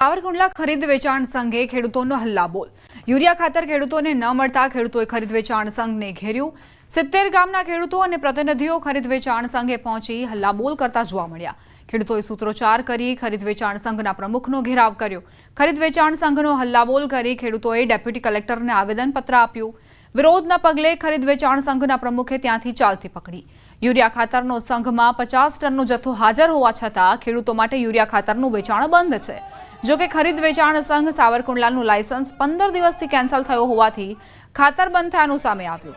સાવરકુંડલા ખરીદ વેચાણ સંઘે ખેડૂતોનો હલ્લાબોલ। યુરિયા ખાતર ખેડૂતોને ન મળતા ખેડૂતોએ ખરીદ વેચાણ સંઘને ઘેર્યું। 70 ગામના ખેડૂતો અને પ્રતિનિધિઓ ખરીદ વેચાણ સંઘે પહોંચી હલ્લાબોલ કરતા જોવા મળ્યા। ખેડૂતોએ સૂત્રોચ્ચાર કરી ખરીદ વેચાણ સંઘના પ્રમુખનો ઘેરાવ કર્યો। ખરીદ વેચાણ સંઘનો હલ્લાબોલ કરી ખેડૂતોએ ડેપ્યુટી કલેક્ટરને આવેદનપત્ર આપ્યું। વિરોધના પગલે ખરીદ વેચાણ સંઘના પ્રમુખે ત્યાંથી ચાલતી પકડી। યુરિયા ખાતરનો સંઘમાં 50 ટનનો જથ્થો હાજર હોવા છતાં ખેડૂતો માટે યુરિયા ખાતરનું વેચાણ બંધ છે। જો કે ખરીદ વેચાણ સંઘ સાવરકુંડલાનું લાયસન્સ 15 દિવસથી કેન્સલ થયો હોવાથી ખાતર બંધ થયાનું સામે આવ્યું।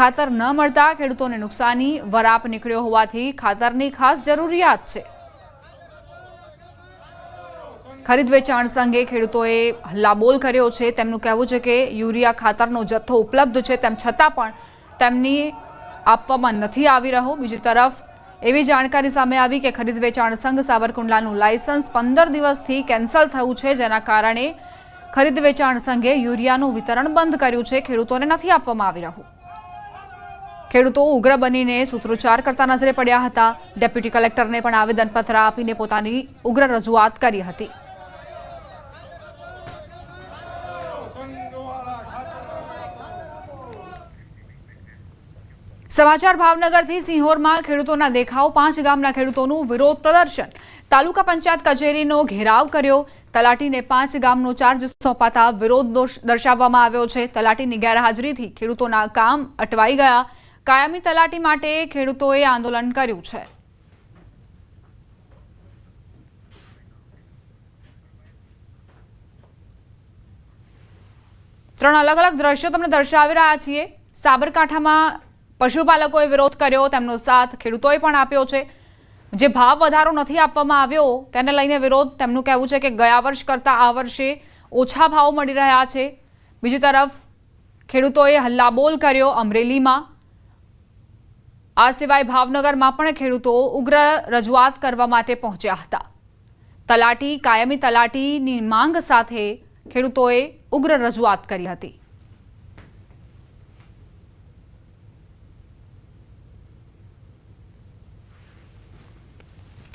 ખાતર ન મળતા ખેડૂતોને નુકસાની વરાપ નીકળ્યો હોવાથી ખાતરની ખાસ જરૂરિયાત છે। ખરીદ વેચાણ સંઘે ખેડૂતોએ હલ્લાબોલ કર્યો છે। તેમનું કહેવું છે કે યુરિયા ખાતરનો જથ્થો ઉપલબ્ધ છે તેમ છતાં પણ તેમની આપવામાં નથી આવી રહ્યો। બીજી તરફ એવી જાણકારી સામે આવી કે ખરીદ વેચાણ સંઘ સાવરકુંડલાનું લાયસન્સ 15 દિવસથી કેન્સલ થયું છે, જેના કારણે ખરીદ વેચાણ સંઘે યુરિયાનું વિતરણ બંધ કર્યું છે। ખેડૂતોને નથી આપવામાં આવી રહ્યું। ખેડૂતો ઉગ્ર બનીને સૂત્રોચ્ચાર કરતા નજરે પડ્યા હતા। ડેપ્યુટી કલેક્ટરને પણ આવેદનપત્ર આપીને પોતાની ઉગ્ર રજૂઆત કરી હતી। समाचार भावनगरथी सिंहोरमा खेडूतोना देखाव। 5 गामना खेडूतोनुं विरोध प्रदर्शन। तालुका पंचायत कचेरीनो घेराव कर्यो। तलाटीने 5 गामनो चार्ज सोंपाता विरोध दर्शाववामां आव्यो छे। तलाटीनी गैरहाजरीथी खेडूतोना काम अटवाई गया। कायमी तलाटी माटे खेडूतोए आंदोलन कर्युं छे। त्रण अलग अलग दृश्यो तमने दर्शावी रह्या छीए। साबरकांठामां पशुपालकोए विरोध कर्यो, तेमनो साथ खेडूतोए पण आप्यो छे। जे भाव वधारो नथी आपवामां आव्यो तेने लईने विरोध। तेमनुं कहेवुं छे के गया वर्ष करता आ वर्षे ओछा भाव मळी रह्या छे। बीजी तरफ खेडूतोए हल्लाबोल कर्यो अमरेलीमां। आ सिवाय भावनगरमां पण खेडूतो उग्र रजूआत करवा माटे पहोंच्या हता। तलाटी कायमी तलाटीनी मांग साथे खेडूतोए उग्र रजूआत करी हती।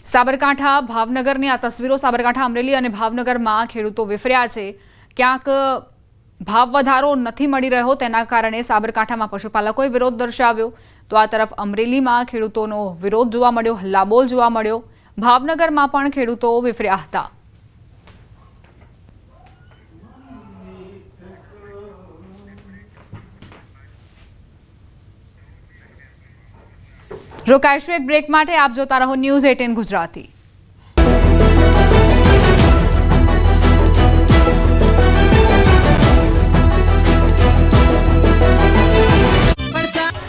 साबरकांठा भावनगरनी आ तस्वीरों। साबरकांठा अमरेली और भावनगर में खेडूतो विफर्या छे। क्यांक भाव वधारो नथी मळी रह्यो तेना कारणे साबरकांठा में पशुपालकोए विरोध दर्शाव्यो, तो आ तरफ अमरेली में खेडूतोनो विरोध जोवा मळ्यो, हल्लाबोल जोवा मळ्यो। भावनगर में पण खेडूतो विफर्या हता। रोकाईशुं एक ब्रेक माटे। आप जोता रहो न्यूज़ 18 गुजराती।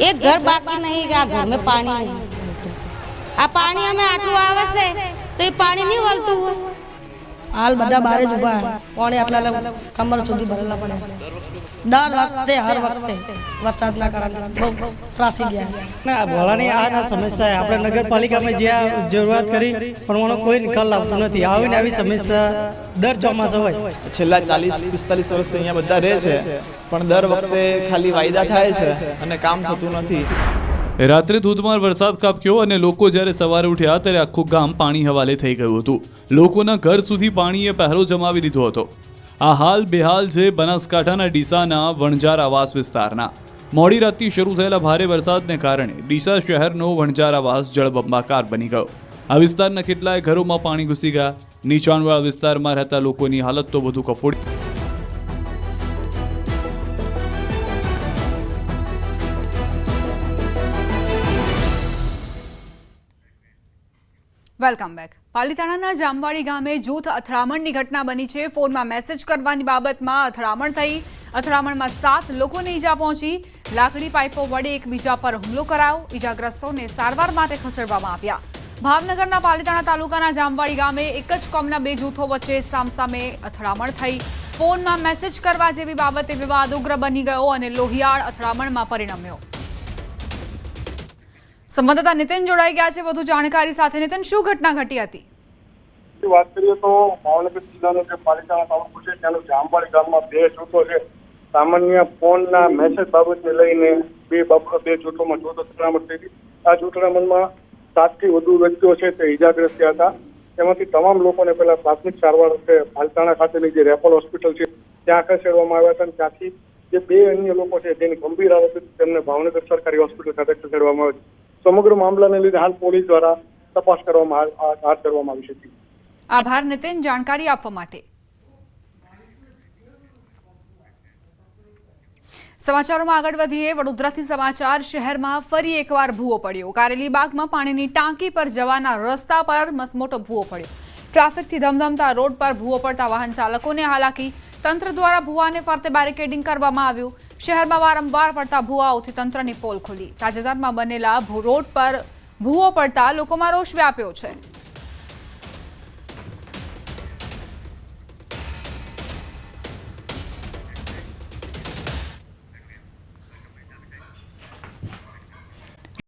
एक घर बाकी नहीं गया, घर में पानी नहीं। आ पानी हमें आटलू आवे से तो ये पानी नहीं वलतू है। हाल बधा बारे ज उभा है। पानी आटला कमर सुधी भरेला पड़े। दर वखते हर वखते वरसादना कारणे बहुत ત્રાસી ગયા ના ભોળાની આ સમસ્યા છે। આપણે નગરપાલિકામાં જે જરૂરિયાત કરી પણ કોઈ નિકાલ લાવતું નથી। આવીને આવી સમસ્યા દર ચોમાસે હોય। છેલ્લા 40-45 વર્ષથી અહીંયા બધા રહે છે પણ દર વખતે ખાલી વાયદા થાય છે અને કામ થતું નથી। રાત્રે ધોધમાર વરસાદ ખાબક્યો અને લોકો જ્યારે સવારે ઉઠ્યા ત્યારે આખું ગામ પાણી હવાલે થઈ ગયું હતું। લોકોના ઘર સુધી પાણીએ પહેરો જમાવી દીધો હતો। આ હાલ બેહાલ છે બનાસકાંઠાના ડીસાના વણઝાર આવાસ વિસ્તારના। મોડી રાતથી શરૂ થયેલા ભારે વરસાદને કારણે ડીસા શહેરનો વણઝાર આવાસ જળબંબાકાર બની ગયો। આ વિસ્તારના કેટલાય ઘરોમાં પાણી ઘૂસી ગયા। નીચાણવાળા વિસ્તારમાં રહેતા લોકોની હાલત તો વધુ કફોડી। Welcome back. पालीताणाना जामवाड़ी गामे जूथ અથડામણની ઘટના બની છે। ફોનમાં મેસેજ કરવાની બાબતમાં અથડામણ થઈ। અથડામણમાં 7 લોકોને ઈજા પહોંચી। લાકડી પાઇપો વડે એકબીજા પર હુમલો કરાયો। ઈજાગ્રસ્તોને સારવાર માટે ખસેડવામાં આવ્યા। ભાવનગરના પાલીતાણા તાલુકાના જામવાડી ગામે એક જ કોમના 2 જૂથો વચ્ચે સામસામે અથડામણ થઈ। ફોનમાં મેસેજ કરવા જેવી બાબતે વિવાદ ઉગ્ર બની ગયો અને લોહિયાળ અથડામણમાં પરિણમ્યો। संवाददाता नितिन जोड़ाई गया है વધુ जानकारी साथ। नितिन, शू घटना घटी थी? बात करिए तो भावनगर जिल्लानो जे पालिताणा तालुको छे त्यानो जामवाड़ी गाममां 2 जूथो छे। सामान्य फोनना मेसेज बाबतने लईने 2 जूथोमां जूथ અથડામણ થઈ। आ जूथ અથડામણમાં 7 થી વધુ વ્યક્તિઓ છે તે ઈજાગ્રસ્ત થયા હતા। તેમાંથી તમામ લોકોને પહેલા પ્રાથમિક સારવાર છે પાલતાણા ખાતેની જે રેફલ હોસ્પિટલ છે ત્યાં ખસેડવામાં આવ્યા હતા અને ત્યાંથી જે 2 અન્ય લોકો છે જેની ગંભીર હાલત હતી તેમને ભાવનગર સરકારી હોસ્પિટલ ખાતે ખસેડવામાં આવ્યા છે. સમગ્ર મામલાને લીધે હાલ પોલીસ દ્વારા તપાસ કરવામાં હાથ ધરવામાં આવી છે. આભાર નીતિન જાણકારી આપવા માટે. સમાચારોમાં આગળ વધીએ. વડોદરાથી સમાચાર. શહેરમાં ફરી એકવાર ભૂવો પડ્યો. કારેલીબાગમાં પાણીની ટાંકી પર જવાના રસ્તા પર મસમોટો ભૂવો પડ્યો. ટ્રાફિકથી ધમધમતા રોડ પર ભૂવો પડતા વાહન ચાલકોને હાલાકી. તંત્ર દ્વારા ભૂવાને ફરતે બેરિકેડિંગ કરવામાં આવ્યું. શહેરમાં વારંવાર પડતા ભૂવાઓથી તંત્રની પોલ ખુલી. તાજેતરમાં બનેલા રોડ પર ભૂવો પડતા લોકોમાં રોષ વ્યાપ્યો છે.